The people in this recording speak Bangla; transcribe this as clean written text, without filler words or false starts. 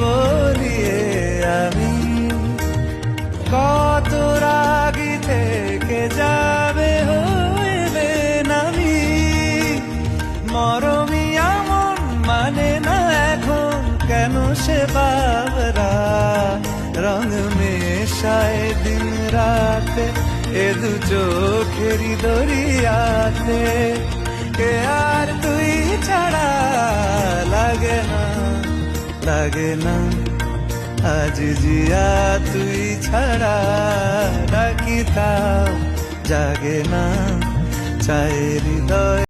বলিয়ে আমি কত রাগি থেকে যাবে হইবে নামি মরমি এমন মানে না এখন কেন সে বাবরা রং মেশায় দিন রাতে এ দু চোখেরি দরিয়াতে কে আর তুই ছাড়া লাগে না আজ জিয়া তুই ছাড়া ডাকিতাম জাগে না চায় হৃদয়।